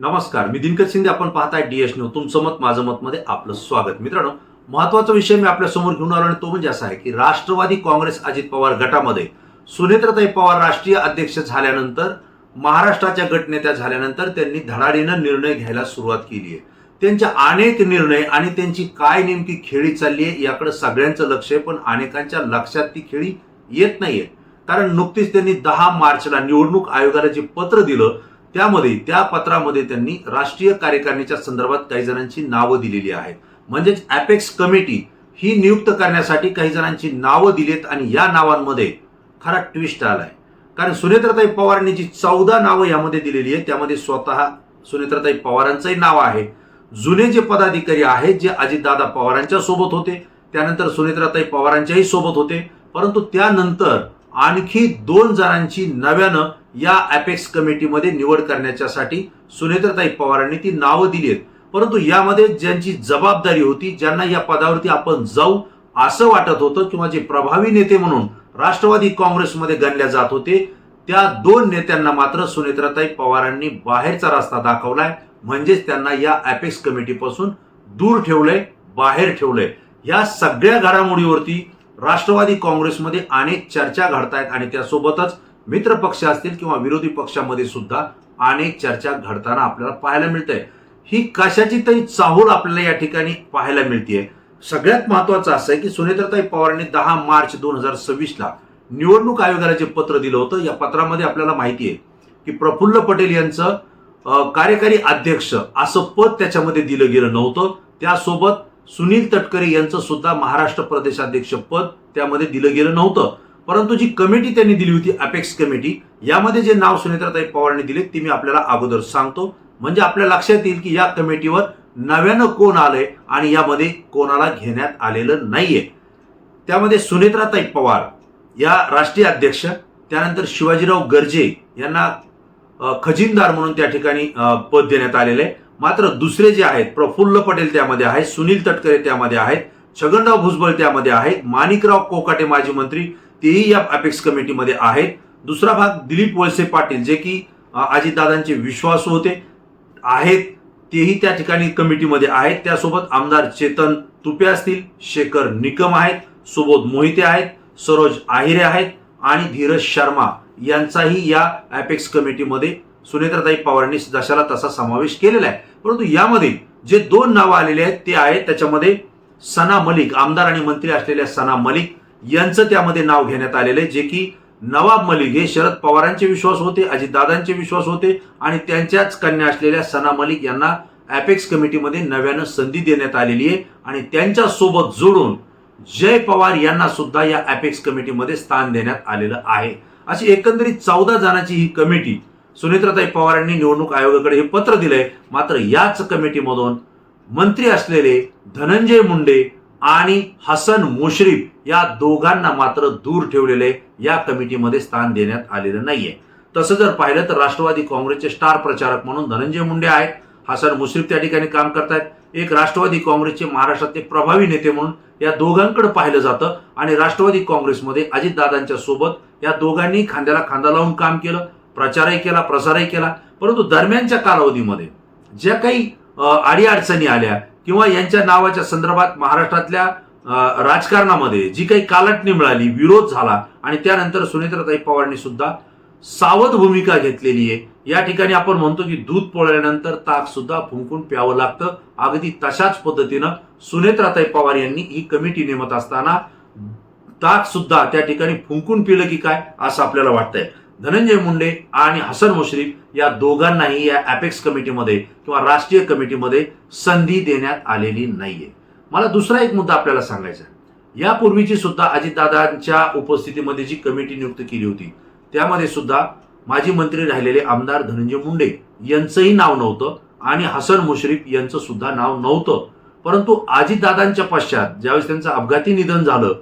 नमस्कार, मी दिनकर शिंदे. आपण पाहताय डीएस न्यूज. तुमचं मत माझं मत मध्ये आपलं स्वागत. मित्रांनो, महत्वाचा विषय मी आपल्या समोर घेऊन आलो आणि तो म्हणजे असा आहे की राष्ट्रवादी काँग्रेस अजित पवार गटामध्ये सुनेत्राताई पवार राष्ट्रीय अध्यक्ष झाल्यानंतर, महाराष्ट्राच्या गटनेत्या झाल्यानंतर त्यांनी धडाडीनं निर्णय घ्यायला सुरुवात केली आहे. त्यांचे अनेक निर्णय आणि त्यांची काय नेमकी खेळी चालली आहे याकडे सगळ्यांचं लक्ष आहे, पण अनेकांच्या लक्षात ती खेळी येत नाहीये. कारण नुकतीच त्यांनी 10 मार्चला निवडणूक आयोगाला जे पत्र दिलं त्या पत्रामध्ये त्यांनी राष्ट्रीय कार्यकारिणीच्या संदर्भात काही जणांची नावं दिलेली आहेत. म्हणजेच अपेक्स कमिटी ही नियुक्त करण्यासाठी काही जणांची नावं दिलीत आणि या नावांमध्ये खरा ट्विस्ट आलाय. कारण सुनेत्राताई पवारांनी जी 14 नावं यामध्ये दिलेली आहेत त्यामध्ये स्वतः सुनेत्राताई पवारांचंही नाव आहे. जुने जे पदाधिकारी आहेत जे अजितदादा पवारांच्या सोबत होते, त्यानंतर सुनेत्राताई पवारांच्याही सोबत होते, परंतु त्यानंतर आणखी 2 जणांची नव्यानं या अपेक्स कमिटीमध्ये निवड करण्याच्यासाठी सुनेत्राताई पवारांनी ती नावं दिली आहेत. परंतु यामध्ये ज्यांची जबाबदारी होती, ज्यांना या पदावरती आपण जाऊ असं वाटत होतं किंवा जे प्रभावी नेते म्हणून राष्ट्रवादी काँग्रेसमध्ये गणल्या जात होते, त्या 2 नेत्यांना मात्र सुनेत्राताई पवारांनी बाहेरचा रस्ता दाखवलाय. म्हणजेच त्यांना या अपेक्स कमिटीपासून दूर ठेवलंय, बाहेर ठेवलंय. या सगळ्या घडामोडीवरती राष्ट्रवादी काँग्रेसमध्ये अनेक चर्चा घडतायत आणि त्यासोबतच मित्र पक्ष असतील किंवा विरोधी पक्षामध्ये सुद्धा अनेक चर्चा घडताना आपल्याला पाहायला मिळतंय. ही कशाची तरी चाहूल आपल्याला या ठिकाणी पाहायला मिळतेय. सगळ्यात महत्वाचं असं आहे की सुनेत्राताई पवारांनी 10 मार्च 2026ला निवडणूक आयोगाला जे पत्र दिलं होतं, या पत्रामध्ये आपल्याला माहिती आहे की प्रफुल्ल पटेल यांचं कार्यकारी अध्यक्ष असं पद त्याच्यामध्ये दिलं गेलं नव्हतं. त्यासोबत सुनील तटकरे यांचं सुद्धा महाराष्ट्र प्रदेशाध्यक्ष पद त्यामध्ये दिलं गेलं नव्हतं. परंतु जी कमिटी त्यांनी दिली होती अपेक्स कमिटी, यामध्ये जे नाव सुनेत्राताई पवारांनी दिले ती मी आपल्याला अगोदर सांगतो, म्हणजे आपल्या लक्षात येईल की या कमिटीवर नव्यानं कोण आलंय आणि यामध्ये कोणाला घेण्यात आलेलं नाहीये. त्यामध्ये सुनेत्राताई पवार या राष्ट्रीय अध्यक्ष, त्यानंतर शिवाजीराव गर्जे यांना खजिनदार म्हणून त्या ठिकाणी पद देण्यात आलेलं आहे. मात्र दुसरे जे आहेत प्रफुल्ल पटेल त्यामध्ये आहेत, सुनील तटकरे त्यामध्ये आहेत, छगनराव भुजबळ त्यामध्ये आहेत, माणिकराव कोकाटे माजी मंत्री तेही या अपेक्स कमिटीमध्ये आहेत. दुसरा भाग दिलीप वळसे पाटील जे की अजितदादांचे विश्वासू होते आहेत, तेही त्या ठिकाणी कमिटीमध्ये आहेत. त्यासोबत आमदार चेतन तुपे असतील, शेखर निकम आहेत, सुबोध मोहिते आहेत, सरोज आहिरे आहेत आणि धीरज शर्मा यांचाही या अपेक्स कमिटीमध्ये सुनेत्राताई पवारांनी जशाला तसा समावेश केलेला आहे. परंतु यामध्ये जे 2 नावं आलेले आहेत ते आहेत, त्याच्यामध्ये सना मलिक, आमदार आणि मंत्री असलेल्या सना मलिक यांचं त्यामध्ये नाव घेण्यात आलेलं आहे. जे की नवाब मलिक हे शरद पवारांचे विश्वास होते, अजितदादांचे विश्वास होते आणि त्यांच्याच कन्या असलेल्या सना मलिक यांना अपेक्स कमिटीमध्ये नव्यानं संधी देण्यात आलेली आहे आणि त्यांच्या सोबत जोडून जय पवार यांना सुद्धा या अपेक्स कमिटीमध्ये स्थान देण्यात आलेलं आहे. अशी एकंदरीत 14 जणांची ही कमिटी सुनेत्राताई पवारांनी निवडणूक आयोगाकडे हे पत्र दिलंय. मात्र याच कमिटीमधून मंत्री असलेले धनंजय मुंडे आणि हसन मुश्रीफ या दोघांना मात्र दूर ठेवलेले, या कमिटीमध्ये स्थान देण्यात आलेलं नाहीये. तसं जर पाहिलं तर राष्ट्रवादी काँग्रेसचे स्टार प्रचारक म्हणून धनंजय मुंडे आहेत, हसन मुश्रीफ त्या ठिकाणी काम करतायत. एक राष्ट्रवादी काँग्रेसचे महाराष्ट्रातले प्रभावी नेते म्हणून या दोघांकडे पाहिलं जातं आणि राष्ट्रवादी काँग्रेसमध्ये अजितदादांच्या सोबत या दोघांनी खांद्याला खांदा लावून काम केलं, प्रचारही केला, प्रसारही केला. परंतु दरम्यानच्या कालावधीमध्ये ज्या काही अडीअडचणी आल्या किंवा यांच्या नावाच्या संदर्भात महाराष्ट्रातल्या राजकारणामध्ये जी काही कालटणी मिळाली, विरोध झाला आणि त्यानंतर सुनेत्राताई पवारांनी सुद्धा सावध भूमिका घेतलेली आहे. या ठिकाणी आपण म्हणतो की दूध पोळल्यानंतर ताक सुद्धा फुंकून प्यावं लागतं. अगदी तशाच पद्धतीनं सुनेत्राताई पवार यांनी ही कमिटी नेमत असताना ताक सुद्धा त्या ठिकाणी फुंकून पिलं की काय असं आपल्याला वाटतंय. धनंजय मुंडे आणि हसन मुश्रीफ या दोघांनाही या अपेक्स कमिटीमध्ये किंवा राष्ट्रीय कमिटीमध्ये संधी देण्यात आलेली नाहीये. मला दुसरा एक मुद्दा आपल्याला सांगायचा आहे. यापूर्वीची सुद्धा अजितदादांच्या उपस्थितीमध्ये जी कमिटी नियुक्त केली होती त्यामध्ये सुद्धा माजी मंत्री राहिलेले आमदार धनंजय मुंडे यांचंही नाव नव्हतं आणि हसन मुश्रीफ यांचं सुद्धा नाव नव्हतं. परंतु अजितदादांच्या पश्चात ज्यावेळेस त्यांचं अपघाती निधन झालं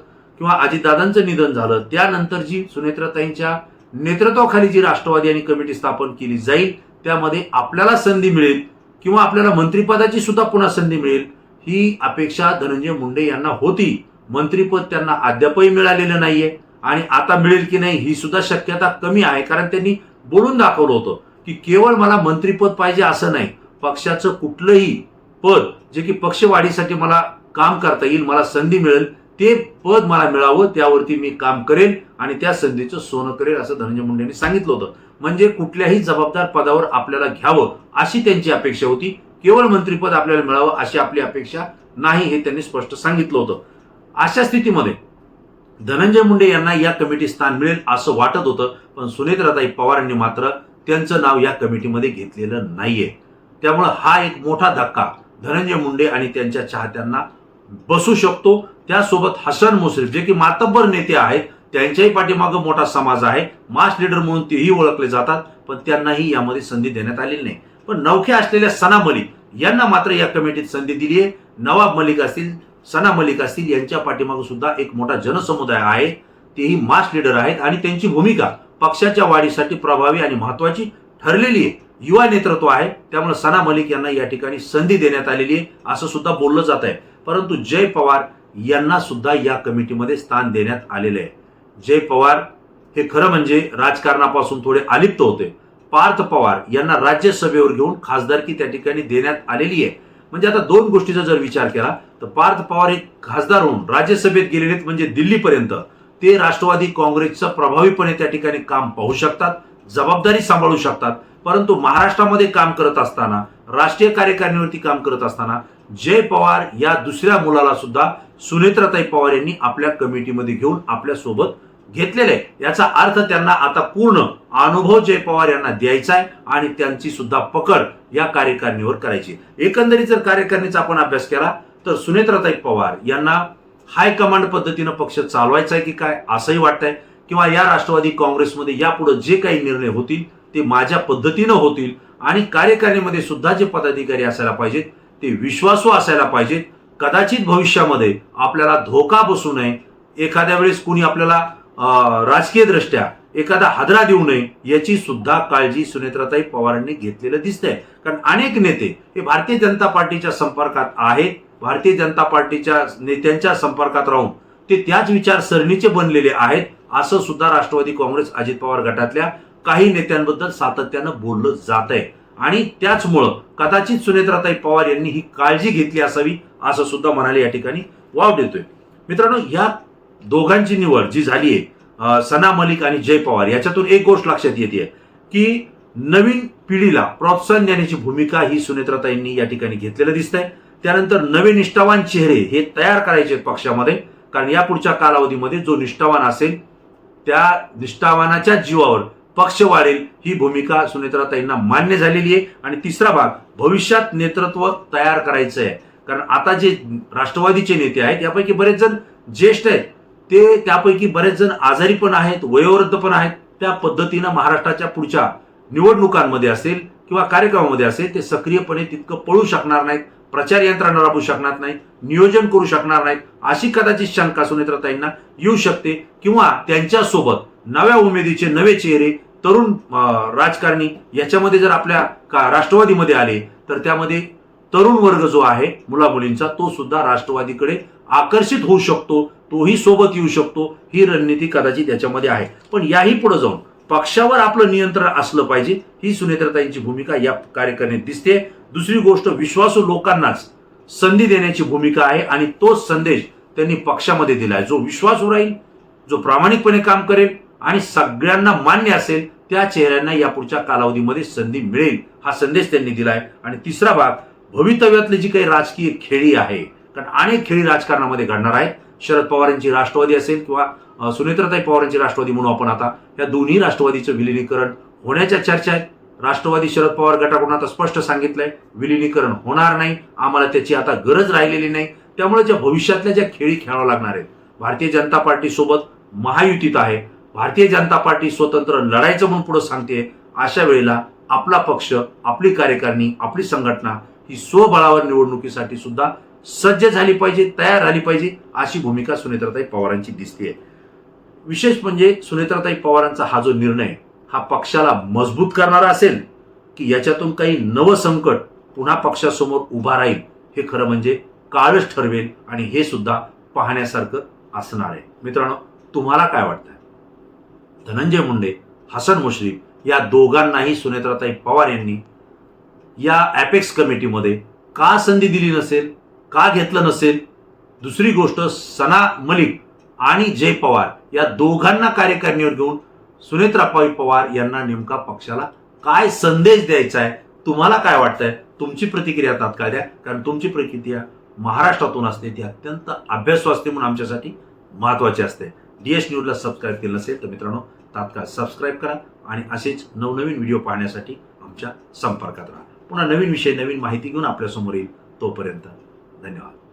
किंवा अजितदादांचं निधन झालं, त्यानंतर जी सुनेत्राताईंच्या नेतृत्वाखाली जी राष्ट्रवादी आणि कमिटी स्थापन केली जाईल त्यामध्ये आपल्याला संधी मिळेल किंवा आपल्याला मंत्रिपदाची सुद्धा पुन्हा संधी मिळेल ही अपेक्षा धनंजय मुंडे यांना होती. मंत्रिपद त्यांना अद्यापही मिळालेलं नाहीये आणि आता मिळेल की नाही ही सुद्धा शक्यता कमी आहे. कारण त्यांनी बोलून दाखवलं होतं की केवळ मला मंत्रिपद पाहिजे असं नाही, पक्षाचं कुठलंही पद जे की पक्षवाढीसाठी मला काम करता येईल, मला संधी मिळेल, ते पद मला मिळावं, त्यावरती मी काम करेन आणि त्या संधीचं सोनं करेल, असं धनंजय मुंडे यांनी सांगितलं होतं. म्हणजे कुठल्याही जबाबदार पदावर आपल्याला घ्यावं अशी त्यांची अपेक्षा होती, केवळ मंत्रिपद आपल्याला मिळावं अशी आपली अपेक्षा नाही, हे त्यांनी स्पष्ट सांगितलं होतं. अशा स्थितीमध्ये धनंजय मुंडे यांना या कमिटीत स्थान मिळेल असं वाटत होतं, पण सुनेत्राताई पवारांनी मात्र त्यांचं नाव या कमिटीमध्ये घेतलेलं नाहीये. त्यामुळे हा एक मोठा धक्का धनंजय मुंडे आणि त्यांच्या चाहत्यांना बसू शकतो. त्यासोबत हसन मुश्रीफ जे की मातब्बर नेते आहेत, त्यांच्याही पाठीमागं मोठा समाज आहे, मास लीडर म्हणून तेही ओळखले जातात, पण त्यांनाही यामध्ये संधी देण्यात आलेली नाही. पण नवख्या असलेल्या सना मलिक यांना मात्र या कमिटीत संधी दिली आहे. नवाब मलिक असतील, सना मलिक असतील, यांच्या पाठीमागे सुद्धा एक मोठा जनसमुदाय आहे, तेही मास लीडर आहेत आणि त्यांची भूमिका पक्षाच्या वाढीसाठी प्रभावी आणि महत्वाची ठरलेली आहे. युवा नेतृत्व आहे, त्यामुळे सना मलिक यांना या ठिकाणी संधी देण्यात आलेली आहे असं सुद्धा बोललं जात आहे. परंतु जय पवार यांना सुद्धा या कमिटीमध्ये स्थान देण्यात आलेले आहे. जय पवार हे खरं म्हणजे राजकारणापासून थोडे अलिप्त होते. पार्थ पवार यांना राज्यसभेवर घेऊन खासदारकी त्या ठिकाणी देण्यात आलेली आहे. म्हणजे आता दोन गोष्टीचा जर विचार केला तर पार्थ पवार हे खासदार होऊन राज्यसभेत गेलेले आहेत, म्हणजे दिल्लीपर्यंत ते राष्ट्रवादी काँग्रेसचं प्रभावीपणे त्या ठिकाणी काम पाहू शकतात, जबाबदारी सांभाळू शकतात. परंतु महाराष्ट्रामध्ये काम करत असताना, राष्ट्रीय कार्यकारिणीवरती काम करत असताना जय पवार या दुसऱ्या मुलाला सुद्धा सुनेत्राताई पवार यांनी आपल्या कमिटीमध्ये घेऊन आपल्या सोबत घेतलेलं आहे. याचा अर्थ त्यांना आता पूर्ण अनुभव जय पवार यांना द्यायचा आहे आणि त्यांची सुद्धा पकड या कार्यकारिणीवर करायची. एकंदरीत जर कार्यकारिणीचा आपण अभ्यास केला तर सुनेत्राताई पवार यांना हायकमांड पद्धतीनं पक्ष चालवायचा आहे की काय असंही वाटतंय, किंवा या राष्ट्रवादी काँग्रेसमध्ये यापुढे जे काही निर्णय होतील ते माझ्या पद्धतीनं होतील आणि कार्यकारिणीमध्ये सुद्धा जे पदाधिकारी असायला पाहिजेत ते विश्वासू असायला पाहिजेत. कदाचित भविष्यामध्ये आपल्याला धोका बसू नये, एखाद्या वेळेस कुणी आपल्याला राजकीय दृष्ट्या एखादा हादरा देऊ नये याची सुद्धा काळजी सुनेत्राताई पवारांनी घेतलेलं दिसतंय. कारण अनेक नेते हे भारतीय जनता पार्टीच्या संपर्कात आहेत, भारतीय जनता पार्टीच्या नेत्यांच्या संपर्कात राहून ते त्याच विचारसरणीचे बनलेले आहेत असं सुद्धा राष्ट्रवादी काँग्रेस अजित पवार गटातल्या काही नेत्यांबद्दल सातत्यानं बोललं जात आहे. आणि त्याचमुळं कदाचित सुनेत्राताई पवार यांनी ही काळजी घेतली असावी असं सुद्धा म्हणाले या ठिकाणी वाव देतोय. मित्रांनो, या दोघांची निवड जी झाली आहे, सना मलिक आणि जय पवार, याच्यातून एक गोष्ट लक्षात येते की नवीन पिढीला प्रोत्साहन देण्याची भूमिका ही सुनेत्राताईंनी या ठिकाणी घेतलेलं दिसतंय. त्यानंतर नवे निष्ठावान चेहरे हे तयार करायचे आहेत पक्षामध्ये, कारण या पुढच्या कालावधीमध्ये जो निष्ठावान असेल त्या निष्ठावानाच्या जीवावर पक्ष वाढेल ही भूमिका सुनेत्राताईंना मान्य झालेली आहे. आणि तिसरा भाग, भविष्यात नेतृत्व तयार करायचं आहे. कारण आता जे राष्ट्रवादीचे नेते आहेत यापैकी बरेच जण ज्येष्ठ आहेत, ते त्यापैकी बरेच जण आजारी पण आहेत, वयोवृद्ध पण आहेत. त्या पद्धतीनं महाराष्ट्राच्या पुढच्या निवडणुकांमध्ये असेल किंवा कार्यक्रमामध्ये असेल ते सक्रियपणे तितकं पळू शकणार नाहीत, प्रचार यंत्रणा राबवू शकणार नाहीत, नियोजन करू शकणार नाहीत, अशी कदाचित शंका सुनेत्राताईंना येऊ शकते. किंवा त्यांच्यासोबत नव्या उमेदीचे नवे चेहरे, तरुण राजकारणी याच्यामध्ये जर आपल्या राष्ट्रवादीमध्ये आले तर त्यामध्ये तरुण वर्ग जो आहे मुलामुलींचा तो सुद्धा राष्ट्रवादीकडे आकर्षित होऊ शकतो, तोही सोबत येऊ शकतो. ही रणनीती कदाचित याच्यामध्ये आहे. पण याही पुढे जाऊन पक्षावर आपलं नियंत्रण असलं पाहिजे ही सुनेत्राताईंची भूमिका या कार्यकारिणीत दिसते. दुसरी गोष्ट, विश्वासू लोकांनाच संधी देण्याची भूमिका आहे आणि तोच संदेश त्यांनी पक्षामध्ये दिलाय. जो विश्वासू राहील, जो प्रामाणिकपणे काम करेल आणि सगळ्यांना मान्य असेल त्या चेहऱ्यांना या पुढच्या कालावधीमध्ये संधी मिळेल हा संदेश त्यांनी दिलाय. आणि तिसरा भाग, भवितव्यातली जी काही राजकीय खेळी आहे, कारण अनेक खेळी राजकारणामध्ये घडणार आहेत. शरद पवारांची राष्ट्रवादी असेल किंवा सुनेत्राताई पवारांची राष्ट्रवादी म्हणून आपण आता या दोन्ही राष्ट्रवादीचं विलिनीकरण होण्याच्या चर्चा आहेत. राष्ट्रवादी शरद पवार गटाकडून आता स्पष्ट सांगितलंय विलिनीकरण होणार नाही, आम्हाला त्याची आता गरज राहिलेली नाही. त्यामुळे ज्या भविष्यातल्या ज्या खेळी खेळाव्या लागणार आहेत, भारतीय जनता पार्टी सोबत महायुतीत आहे, भारतीय जनता पार्टी स्वतंत्र लढायचं म्हणून पुढे सांगते, अशा वेळेला आपला पक्ष, आपली कार्यकारिणी, आपली संघटना ही स्वबळावर निवडणुकीसाठी सुद्धा सज्ज झाली पाहिजे, तयार झाली पाहिजे, अशी भूमिका सुनेत्राताई पवारांची दिसते. विशेष म्हणजे सुनेत्राताई पवारांचा हा जो निर्णय हा पक्षाला मजबूत करणारा असेल की याच्यातून काही नवं संकट पुन्हा पक्षासमोर उभा राहील हे खरं म्हणजे काळच ठरवेल आणि हे सुद्धा पाहण्यासारखं असणार आहे. मित्रांनो, तुम्हाला काय वाटतं? धनंजय मुंडे, हसन मुश्रीफ या दोघांनाही सुनेत्राताई पवार यांनी या ॲपेक्स कमिटीमध्ये का संधी दिली नसेल, का घेतलं नसेल? दुसरी गोष्ट, सना मलिक आणि जय पवार या दोघांना कार्यकारिणीवर घेऊन सुनेत्राताई पवार यांना नेमका पक्षाला काय संदेश द्यायचा आहे? तुम्हाला काय वाटतंय? तुमची प्रतिक्रिया तात्काळ द्या, कारण तुमची प्रतिक्रिया महाराष्ट्रातून असते, ती अत्यंत अभ्यासू असते, म्हणून आमच्यासाठी महत्त्वाची असते. DS न्यूजला सबस्क्राईब केलं नसेल तर मित्रांनो तात्काळ सबस्क्राईब करा आणि असेच नवनवीन व्हिडिओ पाहण्यासाठी आमच्या संपर्कात राहा. पुन्हा नवीन विषय, नवीन माहिती घेऊन आपल्यासमोर येईल. तोपर्यंत धन्यवाद.